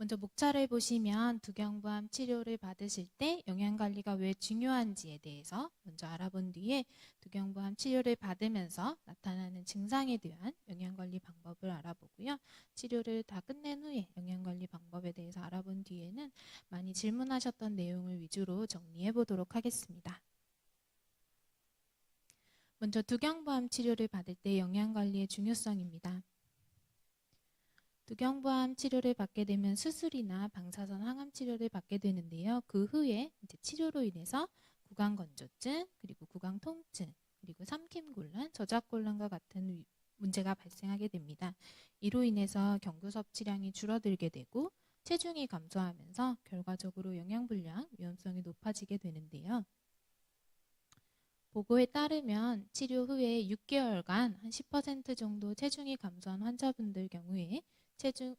먼저 목차를 보시면 두경부암 치료를 받으실 때 영양관리가 왜 중요한지에 대해서 먼저 알아본 뒤에 두경부암 치료를 받으면서 나타나는 증상에 대한 영양관리 방법을 알아보고요. 치료를 다 끝낸 후에 영양관리 방법에 대해서 알아본 뒤에는 많이 질문하셨던 내용을 위주로 정리해 보도록 하겠습니다. 먼저 두경부암 치료를 받을 때 영양관리의 중요성입니다. 두경부암 치료를 받게 되면 수술이나 방사선 항암 치료를 받게 되는데요. 그 후에 이제 치료로 인해서 구강건조증, 그리고 구강통증, 그리고 삼킴곤란, 저작곤란과 같은 문제가 발생하게 됩니다. 이로 인해서 경구 섭취량이 줄어들게 되고 체중이 감소하면서 결과적으로 영양불량 위험성이 높아지게 되는데요. 보고에 따르면 치료 후에 6개월간 한 10% 정도 체중이 감소한 환자분들 경우에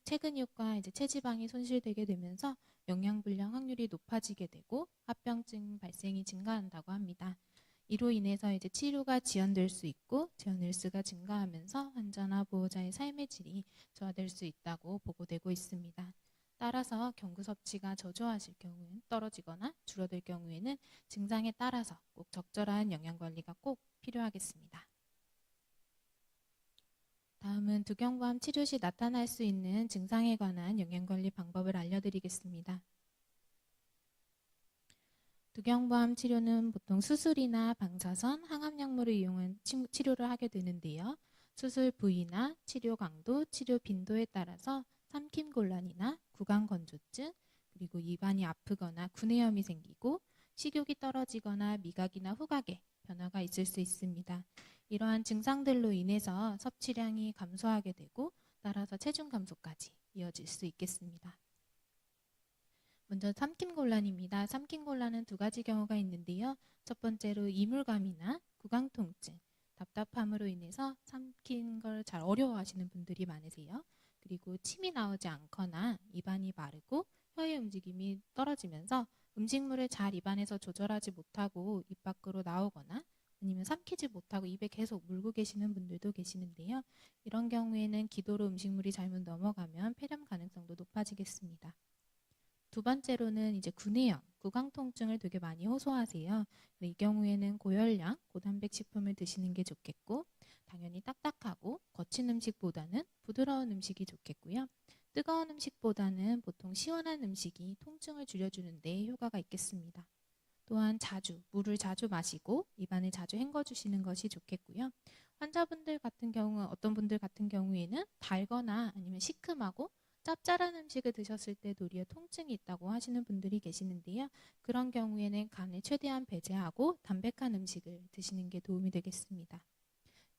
체근육과 체지방이 손실되게 되면서 영양불량 확률이 높아지게 되고 합병증 발생이 증가한다고 합니다. 이로 인해서 치료가 지연될 수 있고 지연 일수가 증가하면서 환자나 보호자의 삶의 질이 저하될 수 있다고 보고되고 있습니다. 따라서 경구 섭취가 저조하실 경우는 떨어지거나 줄어들 경우에는 증상에 따라서 꼭 적절한 영양관리가 꼭 필요하겠습니다. 다음은 두경부암 치료 시 나타날 수 있는 증상에 관한 영양관리 방법을 알려드리겠습니다. 두경부암 치료는 보통 수술이나 방사선, 항암약물을 이용한 치료를 하게 되는데요. 수술 부위나 치료 강도, 치료 빈도에 따라서 삼킴곤란이나 구강건조증, 그리고 입안이 아프거나 구내염이 생기고 식욕이 떨어지거나 미각이나 후각에 변화가 있을 수 있습니다. 이러한 증상들로 인해서 섭취량이 감소하게 되고 따라서 체중 감소까지 이어질 수 있겠습니다. 먼저 삼킴곤란입니다. 삼킴곤란은 두 가지 경우가 있는데요. 첫 번째로 이물감이나 구강통증, 답답함으로 인해서 삼킨 걸 잘 어려워하시는 분들이 많으세요. 그리고 침이 나오지 않거나 입안이 마르고 혀의 움직임이 떨어지면서 음식물을 잘 입안에서 조절하지 못하고 입 밖으로 나오거나 아니면 삼키지 못하고 입에 계속 물고 계시는 분들도 계시는데요. 이런 경우에는 기도로 음식물이 잘못 넘어가면 폐렴 가능성도 높아지겠습니다. 두 번째로는 구내염, 구강통증을 되게 많이 호소하세요. 이 경우에는 고열량, 고단백 식품을 드시는 게 좋겠고 당연히 딱딱하고 거친 음식보다는 부드러운 음식이 좋겠고요. 뜨거운 음식보다는 보통 시원한 음식이 통증을 줄여주는 데 효과가 있겠습니다. 또한 물을 자주 마시고 입안을 자주 헹궈주시는 것이 좋겠고요. 환자분들 같은 경우, 어떤 분들 같은 경우에는 달거나 아니면 시큼하고 짭짤한 음식을 드셨을 때 도리어 통증이 있다고 하시는 분들이 계시는데요. 그런 경우에는 간을 최대한 배제하고 담백한 음식을 드시는 게 도움이 되겠습니다.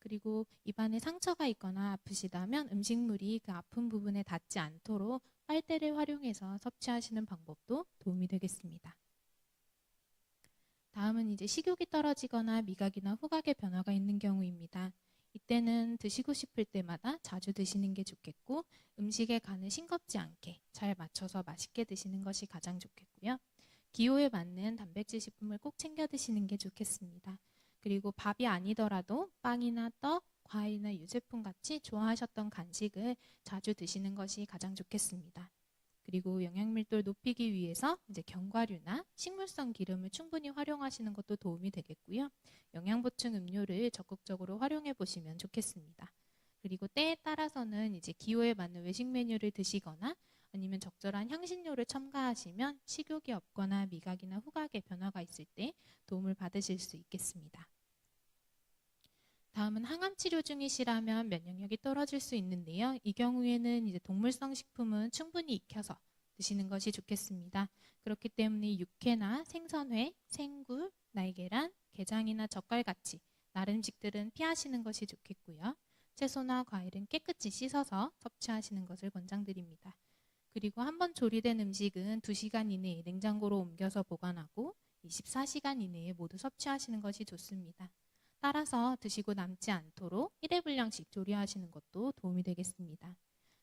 그리고 입안에 상처가 있거나 아프시다면 음식물이 그 아픈 부분에 닿지 않도록 빨대를 활용해서 섭취하시는 방법도 도움이 되겠습니다. 다음은 식욕이 떨어지거나 미각이나 후각의 변화가 있는 경우입니다. 이때는 드시고 싶을 때마다 자주 드시는 게 좋겠고 음식의 간을 싱겁지 않게 잘 맞춰서 맛있게 드시는 것이 가장 좋겠고요. 기호에 맞는 단백질 식품을 꼭 챙겨 드시는 게 좋겠습니다. 그리고 밥이 아니더라도 빵이나 떡, 과일이나 유제품 같이 좋아하셨던 간식을 자주 드시는 것이 가장 좋겠습니다. 그리고 영양밀도를 높이기 위해서 견과류나 식물성 기름을 충분히 활용하시는 것도 도움이 되겠고요. 영양보충 음료를 적극적으로 활용해 보시면 좋겠습니다. 그리고 때에 따라서는 기호에 맞는 외식 메뉴를 드시거나 아니면 적절한 향신료를 첨가하시면 식욕이 없거나 미각이나 후각에 변화가 있을 때 도움을 받으실 수 있겠습니다. 다음은 항암 치료 중이시라면 면역력이 떨어질 수 있는데요. 이 경우에는 동물성 식품은 충분히 익혀서 드시는 것이 좋겠습니다. 그렇기 때문에 육회나 생선회, 생굴, 날계란, 게장이나 젓갈같이 나름식들은 피하시는 것이 좋겠고요. 채소나 과일은 깨끗이 씻어서 섭취하시는 것을 권장드립니다. 그리고 한번 조리된 음식은 2시간 이내에 냉장고로 옮겨서 보관하고 24시간 이내에 모두 섭취하시는 것이 좋습니다. 따라서 드시고 남지 않도록 1회분량씩 조리하시는 것도 도움이 되겠습니다.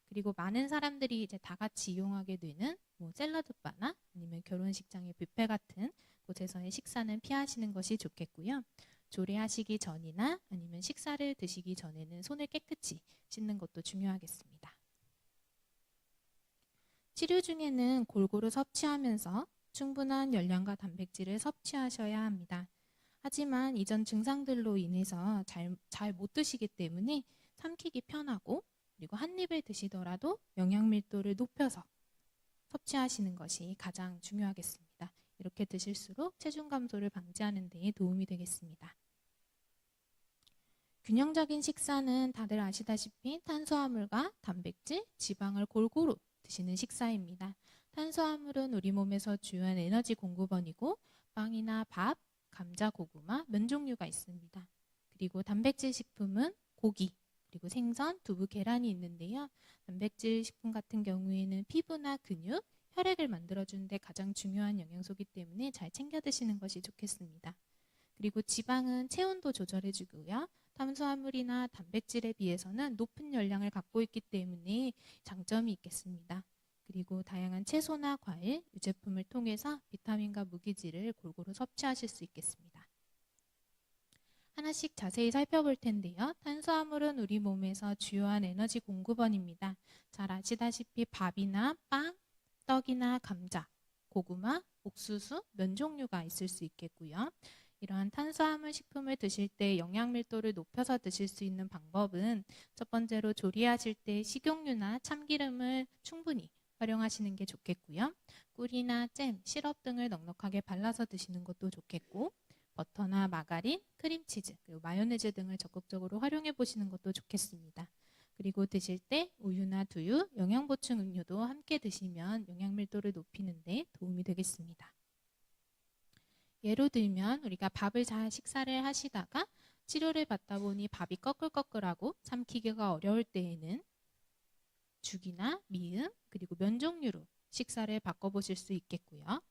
그리고 많은 사람들이 다 같이 이용하게 되는 샐러드바나 아니면 결혼식장의 뷔페 같은 곳에서의 식사는 피하시는 것이 좋겠고요. 조리하시기 전이나 아니면 식사를 드시기 전에는 손을 깨끗이 씻는 것도 중요하겠습니다. 치료 중에는 골고루 섭취하면서 충분한 열량과 단백질을 섭취하셔야 합니다. 하지만 이전 증상들로 인해서 잘 못 드시기 때문에 삼키기 편하고, 그리고 한 입을 드시더라도 영양 밀도를 높여서 섭취하시는 것이 가장 중요하겠습니다. 이렇게 드실수록 체중 감소를 방지하는 데 도움이 되겠습니다. 균형적인 식사는 다들 아시다시피 탄수화물과 단백질, 지방을 골고루 드시는 식사입니다. 탄수화물은 우리 몸에서 주요한 에너지 공급원이고, 빵이나 밥, 감자, 고구마, 면 종류가 있습니다. 그리고 단백질 식품은 고기, 그리고 생선, 두부, 계란이 있는데요. 단백질 식품 같은 경우에는 피부나 근육, 혈액을 만들어주는 데 가장 중요한 영양소이기 때문에 잘 챙겨 드시는 것이 좋겠습니다. 그리고 지방은 체온도 조절해주고요. 탄수화물이나 단백질에 비해서는 높은 열량을 갖고 있기 때문에 장점이 있겠습니다. 그리고 다양한 채소나 과일, 유제품을 통해서 비타민과 무기질을 골고루 섭취하실 수 있겠습니다. 하나씩 자세히 살펴볼 텐데요. 탄수화물은 우리 몸에서 주요한 에너지 공급원입니다. 잘 아시다시피 밥이나 빵, 떡이나 감자, 고구마, 옥수수, 면 종류가 있을 수 있겠고요. 이러한 탄수화물 식품을 드실 때 영양 밀도를 높여서 드실 수 있는 방법은 첫 번째로 조리하실 때 식용유나 참기름을 충분히 활용하시는 게 좋겠고요. 꿀이나 잼, 시럽 등을 넉넉하게 발라서 드시는 것도 좋겠고, 버터나 마가린, 크림치즈, 그리고 마요네즈 등을 적극적으로 활용해 보시는 것도 좋겠습니다. 그리고 드실 때 우유나 두유, 영양보충 음료도 함께 드시면 영양 밀도를 높이는 데 도움이 되겠습니다. 예로 들면 우리가 밥을 잘 식사를 하시다가 치료를 받다 보니 밥이 꺼끌꺼끌하고 삼키기가 어려울 때에는 죽이나 미음, 그리고 면 종류로 식사를 바꿔보실 수 있겠고요.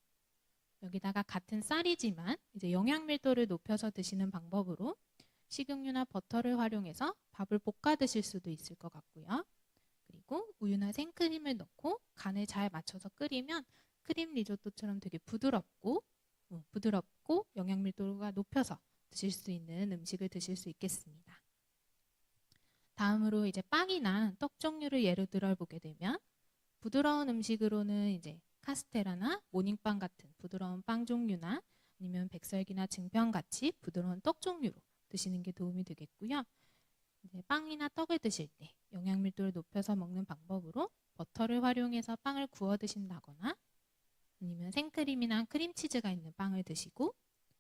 여기다가 같은 쌀이지만 이제 영양 밀도를 높여서 드시는 방법으로 식용유나 버터를 활용해서 밥을 볶아 드실 수도 있을 것 같고요. 그리고 우유나 생크림을 넣고 간을 잘 맞춰서 끓이면 크림 리조또처럼 되게 부드럽고 영양 밀도가 높여서 드실 수 있는 음식을 드실 수 있겠습니다. 다음으로 이제 빵이나 떡 종류를 예로 들어보게 되면 부드러운 음식으로는 이제 카스테라나 모닝빵 같은 부드러운 빵 종류나 아니면 백설기나 증평 같이 부드러운 떡 종류로 드시는 게 도움이 되겠고요. 이제 빵이나 떡을 드실 때 영양 밀도를 높여서 먹는 방법으로 버터를 활용해서 빵을 구워 드신다거나 아니면 생크림이나 크림치즈가 있는 빵을 드시고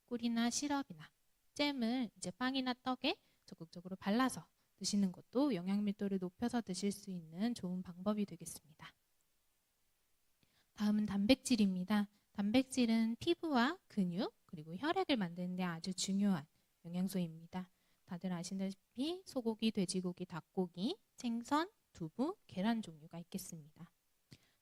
꿀이나 시럽이나 잼을 이제 빵이나 떡에 적극적으로 발라서 드시는 것도 영양 밀도를 높여서 드실 수 있는 좋은 방법이 되겠습니다. 다음은 단백질입니다. 단백질은 피부와 근육 그리고 혈액을 만드는 데 아주 중요한 영양소입니다. 다들 아시다시피 소고기, 돼지고기, 닭고기, 생선, 두부, 계란 종류가 있겠습니다.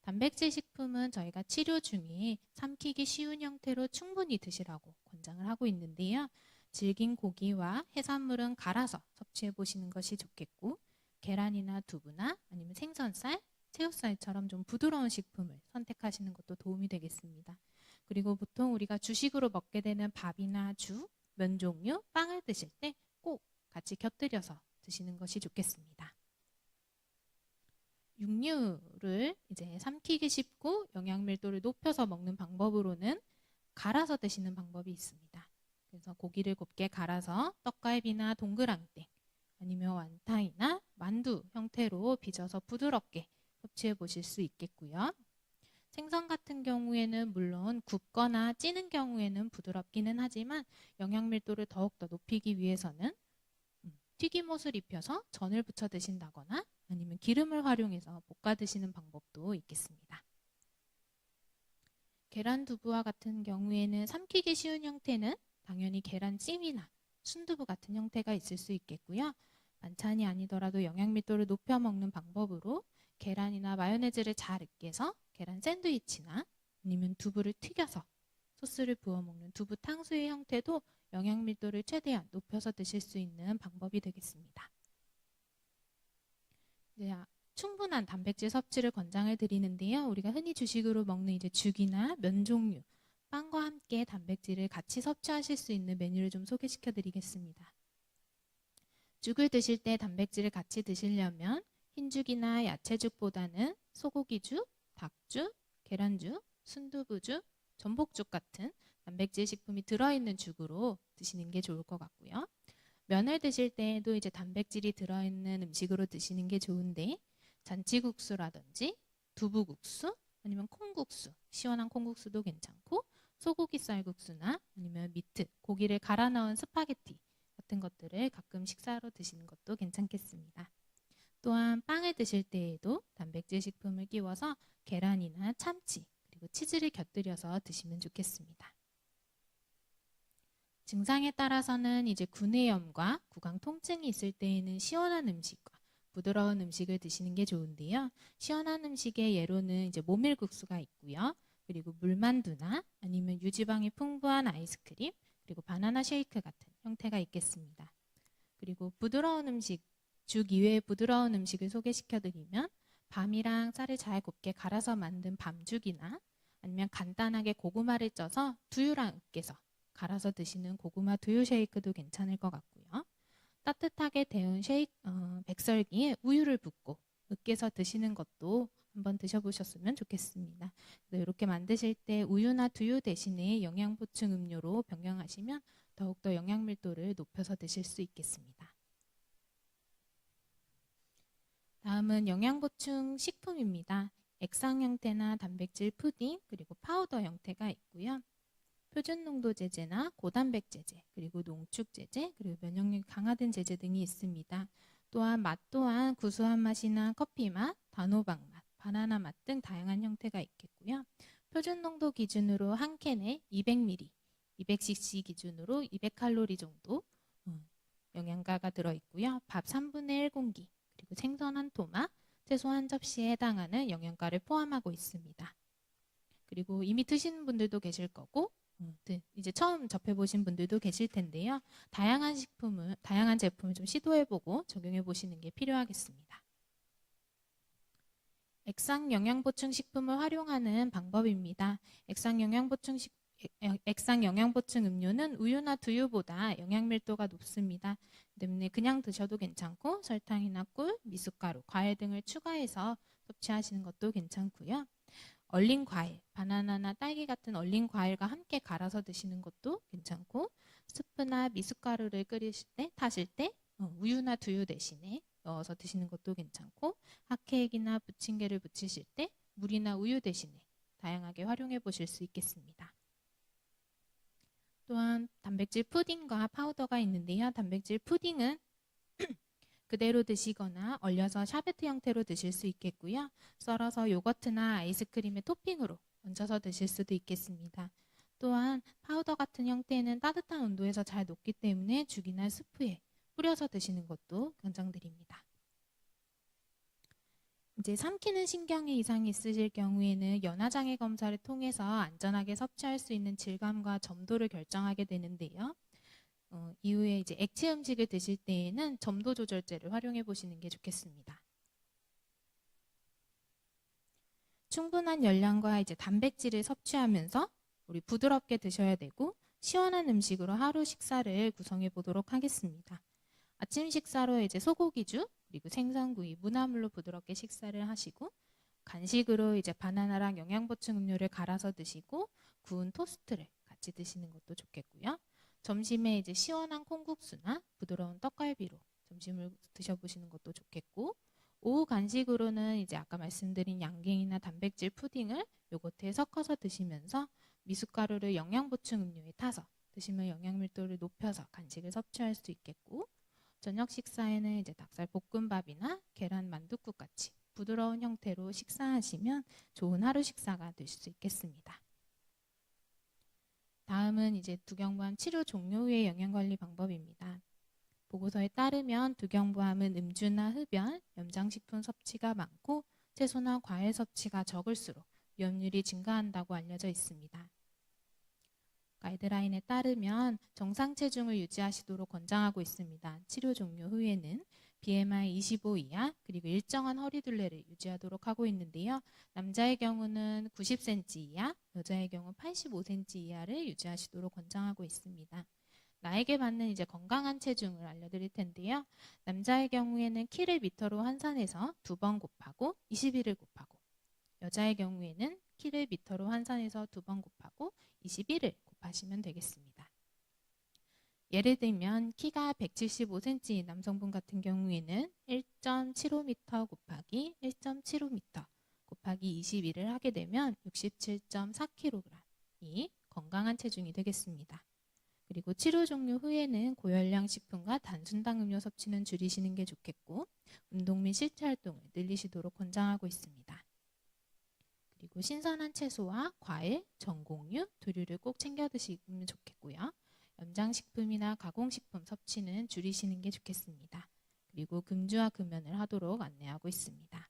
단백질 식품은 저희가 치료 중에 삼키기 쉬운 형태로 충분히 드시라고 권장을 하고 있는데요. 질긴 고기와 해산물은 갈아서 섭취해 보시는 것이 좋겠고, 계란이나 두부나 아니면 생선살, 새우살처럼 좀 부드러운 식품을 선택하시는 것도 도움이 되겠습니다. 그리고 보통 우리가 주식으로 먹게 되는 밥이나 죽, 면 종류, 빵을 드실 때 꼭 같이 곁들여서 드시는 것이 좋겠습니다. 육류를 이제 삼키기 쉽고 영양 밀도를 높여서 먹는 방법으로는 갈아서 드시는 방법이 있습니다. 그래서 고기를 곱게 갈아서 떡갈비나 동그랑땡 아니면 완탕이나 만두 형태로 빚어서 부드럽게 섭취해 보실 수 있겠고요. 생선 같은 경우에는 물론 굽거나 찌는 경우에는 부드럽기는 하지만 영양 밀도를 더욱더 높이기 위해서는 튀김옷을 입혀서 전을 부쳐 드신다거나 아니면 기름을 활용해서 볶아 드시는 방법도 있겠습니다. 계란 두부와 같은 경우에는 삼키기 쉬운 형태는 당연히 계란찜이나 순두부 같은 형태가 있을 수 있겠고요. 반찬이 아니더라도 영양 밀도를 높여 먹는 방법으로 계란이나 마요네즈를 잘 으깨서 계란 샌드위치나 아니면 두부를 튀겨서 소스를 부어 먹는 두부 탕수의 형태도 영양 밀도를 최대한 높여서 드실 수 있는 방법이 되겠습니다. 이제 충분한 단백질 섭취를 권장을 드리는데요. 우리가 흔히 주식으로 먹는 이제 죽이나 면 종류, 빵과 함께 단백질을 같이 섭취하실 수 있는 메뉴를 좀 소개시켜 드리겠습니다. 죽을 드실 때 단백질을 같이 드시려면 흰죽이나 야채죽보다는 소고기죽, 닭죽, 계란죽, 순두부죽, 전복죽 같은 단백질 식품이 들어있는 죽으로 드시는 게 좋을 것 같고요. 면을 드실 때에도 이제 단백질이 들어있는 음식으로 드시는 게 좋은데 잔치국수라든지 두부국수 아니면 콩국수, 시원한 콩국수도 괜찮고 소고기 쌀국수나 아니면 미트, 고기를 갈아 넣은 스파게티 같은 것들을 가끔 식사로 드시는 것도 괜찮겠습니다. 또한 빵을 드실 때에도 단백질 식품을 끼워서 계란이나 참치 그리고 치즈를 곁들여서 드시면 좋겠습니다. 증상에 따라서는 이제 구내염과 구강 통증이 있을 때에는 시원한 음식과 부드러운 음식을 드시는 게 좋은데요. 시원한 음식의 예로는 이제 모밀국수가 있고요. 그리고 물만두나 아니면 유지방이 풍부한 아이스크림, 그리고 바나나 쉐이크 같은 형태가 있겠습니다. 그리고 부드러운 음식, 죽 이외의 부드러운 음식을 소개시켜드리면 밤이랑 쌀을 잘 곱게 갈아서 만든 밤죽이나 아니면 간단하게 고구마를 쪄서 두유랑 으깨서 갈아서 드시는 고구마 두유 쉐이크도 괜찮을 것 같고요. 따뜻하게 데운 백설기에 우유를 붓고 으깨서 드시는 것도 한번 드셔보셨으면 좋겠습니다. 이렇게 만드실 때 우유나 두유 대신에 영양보충 음료로 변경하시면 더욱더 영양 밀도를 높여서 드실 수 있겠습니다. 다음은 영양보충 식품입니다. 액상 형태나 단백질 푸딩 그리고 파우더 형태가 있고요. 표준 농도 제제나 고단백 제제, 그리고 농축 제제, 그리고 면역력이 강화된 제제 등이 있습니다. 또한 맛 또한 구수한 맛이나 커피 맛, 단호박 맛, 바나나 맛 등 다양한 형태가 있겠고요. 표준 농도 기준으로 한 캔에 200ml, 200cc 기준으로 200칼로리 정도 영양가가 들어있고요. 밥 3분의 1 공기, 그리고 생선 한 토막, 채소 한 접시에 해당하는 영양가를 포함하고 있습니다. 그리고 이미 드시는 분들도 계실 거고 이제 처음 접해보신 분들도 계실 텐데요. 다양한 제품을 좀 시도해보고 적용해보시는 게 필요하겠습니다. 액상 영양보충 식품을 활용하는 방법입니다. 액상 영양보충 음료는 우유나 두유보다 영양밀도가 높습니다. 때문에 그냥 드셔도 괜찮고 설탕이나 꿀, 미숫가루, 과일 등을 추가해서 섭취하시는 것도 괜찮고요. 얼린 과일, 바나나나 딸기 같은 얼린 과일과 함께 갈아서 드시는 것도 괜찮고 스프나 미숫가루를 타실 때 우유나 두유 대신에 넣어서 드시는 것도 괜찮고 핫케이크나 부침개를 부치실 때 물이나 우유 대신에 다양하게 활용해 보실 수 있겠습니다. 또한 단백질 푸딩과 파우더가 있는데요. 단백질 푸딩은 그대로 드시거나 얼려서 샤베트 형태로 드실 수 있겠고요. 썰어서 요거트나 아이스크림의 토핑으로 얹어서 드실 수도 있겠습니다. 또한 파우더 같은 형태는 따뜻한 온도에서 잘 녹기 때문에 죽이나 스프에 뿌려서 드시는 것도 권장드립니다. 이제 삼키는 신경에 이상이 있으실 경우에는 연화장애 검사를 통해서 안전하게 섭취할 수 있는 질감과 점도를 결정하게 되는데요. 이후에 이제 액체 음식을 드실 때에는 점도 조절제를 활용해 보시는 게 좋겠습니다. 충분한 열량과 이제 단백질을 섭취하면서 우리 부드럽게 드셔야 되고 시원한 음식으로 하루 식사를 구성해 보도록 하겠습니다. 아침 식사로 이제 소고기죽 그리고 생선구이, 무나물로 부드럽게 식사를 하시고 간식으로 이제 바나나랑 영양보충 음료를 갈아서 드시고 구운 토스트를 같이 드시는 것도 좋겠고요. 점심에 이제 시원한 콩국수나 부드러운 떡갈비로 점심을 드셔보시는 것도 좋겠고 오후 간식으로는 이제 아까 말씀드린 양갱이나 단백질 푸딩을 요거트에 섞어서 드시면서 미숫가루를 영양보충 음료에 타서 드시면 영양밀도를 높여서 간식을 섭취할 수 있겠고 저녁 식사에는 이제 닭살 볶음밥이나 계란 만둣국 같이 부드러운 형태로 식사하시면 좋은 하루 식사가 될 수 있겠습니다. 다음은 이제 두경부암 치료 종료 후의 영양관리 방법입니다. 보고서에 따르면 두경부암은 음주나 흡연, 염장식품 섭취가 많고 채소나 과일 섭취가 적을수록 위험률이 증가한다고 알려져 있습니다. 가이드라인에 따르면 정상 체중을 유지하시도록 권장하고 있습니다. 치료 종료 후에는 BMI 25 이하 그리고 일정한 허리 둘레를 유지하도록 하고 있는데요. 남자의 경우는 90cm 이하, 여자의 경우 85cm 이하를 유지하시도록 권장하고 있습니다. 나에게 맞는 이제 건강한 체중을 알려드릴 텐데요. 남자의 경우에는 키를 미터로 환산해서 2번 곱하고 21을 곱하고 여자의 경우에는 키를 미터로 환산해서 2번 곱하고 21을 곱하시면 되겠습니다. 예를 들면 키가 175cm인 남성분 같은 경우에는 1.75m 곱하기 1.75m 곱하기 21을 하게 되면 67.4kg이 건강한 체중이 되겠습니다. 그리고 치료 종료 후에는 고열량 식품과 단순당 음료 섭취는 줄이시는 게 좋겠고 운동 및 실제 활동을 늘리시도록 권장하고 있습니다. 그리고 신선한 채소와 과일, 전곡류, 두류를 꼭 챙겨 드시면 좋겠고요. 염장식품이나 가공식품 섭취는 줄이시는 게 좋겠습니다. 그리고 금주와 금연을 하도록 안내하고 있습니다.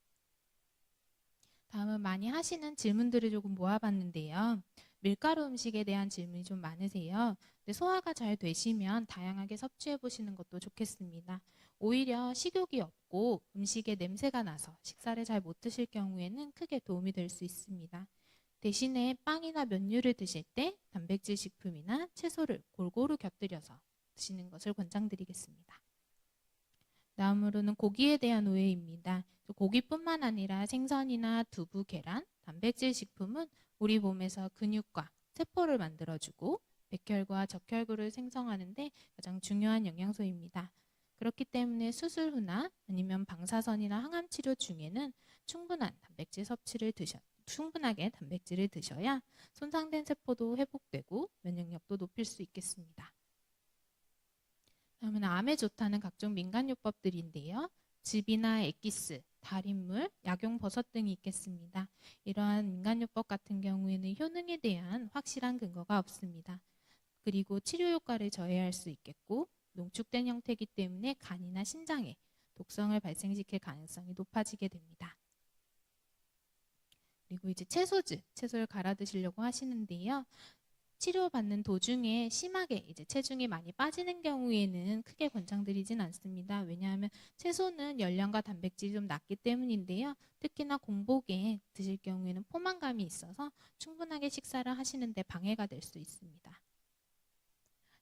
다음은 많이 하시는 질문들을 조금 모아봤는데요. 밀가루 음식에 대한 질문이 좀 많으세요. 근데 소화가 잘 되시면 다양하게 섭취해 보시는 것도 좋겠습니다. 오히려 식욕이 없고 음식에 냄새가 나서 식사를 잘 못 드실 경우에는 크게 도움이 될 수 있습니다. 대신에 빵이나 면류를 드실 때 단백질 식품이나 채소를 골고루 곁들여서 드시는 것을 권장드리겠습니다. 다음으로는 고기에 대한 오해입니다. 고기뿐만 아니라 생선이나 두부, 계란, 단백질 식품은 우리 몸에서 근육과 세포를 만들어주고 백혈과 적혈구를 생성하는 데 가장 중요한 영양소입니다. 그렇기 때문에 수술 후나 아니면 방사선이나 항암 치료 중에는 충분하게 단백질을 드셔야 손상된 세포도 회복되고 면역력도 높일 수 있겠습니다. 다음은 암에 좋다는 각종 민간요법들인데요. 즙이나 엑기스, 달인물, 약용버섯 등이 있겠습니다. 이러한 민간요법 같은 경우에는 효능에 대한 확실한 근거가 없습니다. 그리고 치료 효과를 저해할 수 있겠고 농축된 형태이기 때문에 간이나 신장에 독성을 발생시킬 가능성이 높아지게 됩니다. 그리고 이제 채소를 갈아 드시려고 하시는데요. 치료받는 도중에 심하게 이제 체중이 많이 빠지는 경우에는 크게 권장드리진 않습니다. 왜냐하면 채소는 열량과 단백질이 좀 낮기 때문인데요. 특히나 공복에 드실 경우에는 포만감이 있어서 충분하게 식사를 하시는데 방해가 될 수 있습니다.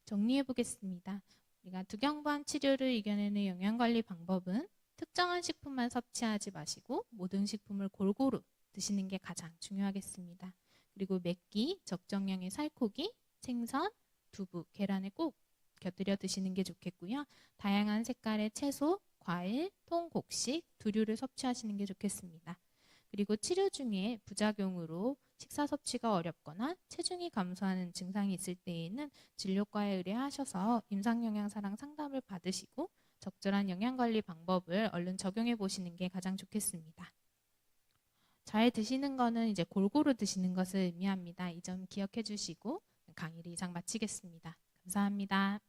정리해 보겠습니다. 우리가 두경부암 치료를 이겨내는 영양관리 방법은 특정한 식품만 섭취하지 마시고 모든 식품을 골고루 드시는 게 가장 중요하겠습니다. 그리고 맵기, 적정량의 살코기, 생선, 두부, 계란을 꼭 곁들여 드시는 게 좋겠고요. 다양한 색깔의 채소, 과일, 통, 곡식, 두류를 섭취하시는 게 좋겠습니다. 그리고 치료 중에 부작용으로 식사 섭취가 어렵거나 체중이 감소하는 증상이 있을 때에는 진료과에 의뢰하셔서 임상영양사랑 상담을 받으시고 적절한 영양관리 방법을 얼른 적용해 보시는 게 가장 좋겠습니다. 잘 드시는 거는 이제 골고루 드시는 것을 의미합니다. 이 점 기억해 주시고 강의를 이상 마치겠습니다. 감사합니다.